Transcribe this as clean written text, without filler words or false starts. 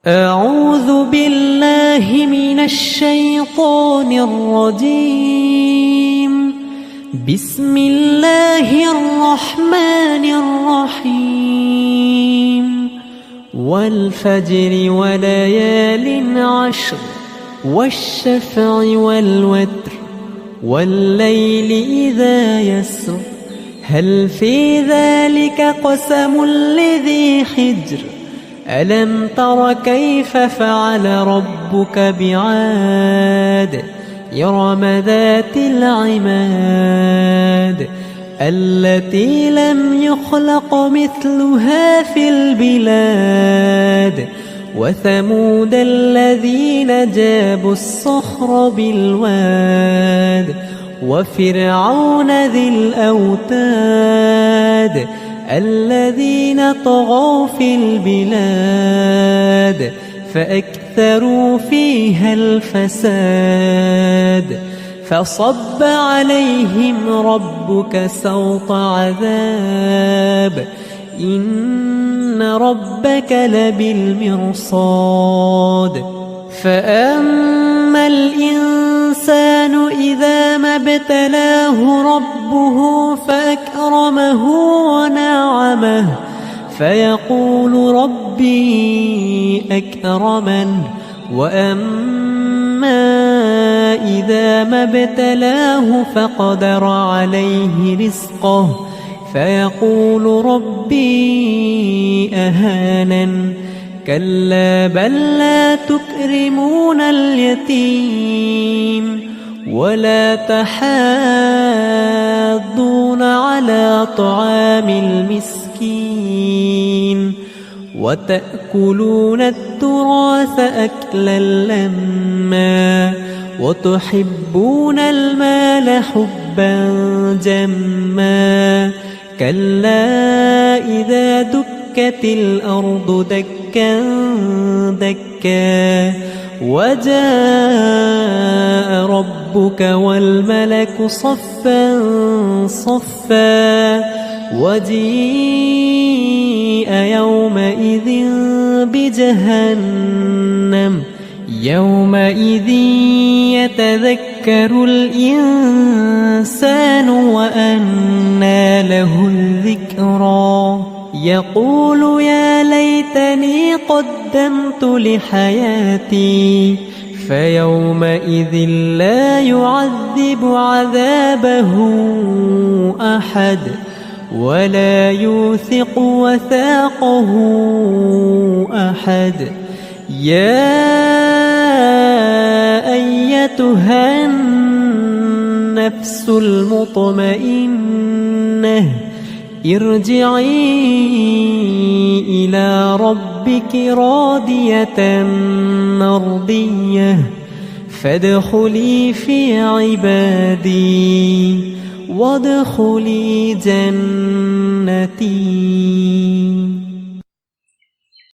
أعوذ بالله من الشيطان الرجيم. بسم الله الرحمن الرحيم. والفجر وليال عشر والشفع والوتر والليل إذا يسر هل في ذلك قسم لذي حجر ألم تر كيف فعل ربك بعاد إرم ذات العماد التي لم يخلق مثلها في البلاد وثمود الذين جابوا الصخر بالواد وفرعون ذي الأوتاد الذين طغوا في البلاد فأكثروا فيها الفساد فصب عليهم ربك سوط عذاب إن ربك لبالمرصاد فأما الإنسان إذا ما ابتلاه ربه فأكرمه ونعمه فيقول ربي أكرمن وأما إذا ما ابتلاه فقدر عليه رزقه فيقول ربي أهانن كلا بل لا تكرمون اليتيم ولا تحاضون على طعام المسكين وتأكلون التراث أكلا لما وتحبون المال حبا جما كلا إذا دكت الأرض دكا دكا وجاء ربك والملك صفا صفا وجيء يومئذ بجهنم يومئذ يتذكر الإنسان وأنى له الذكرى يقول يا ليتني قدمت لحياتي فيومئذ لا يعذب عذابه أحد ولا يوثق وثاقه أحد يا أيتها النفس المطمئنة ارجعي إلى ربك راضية مرضية فادخلي في عبادي وادخلي جنتي.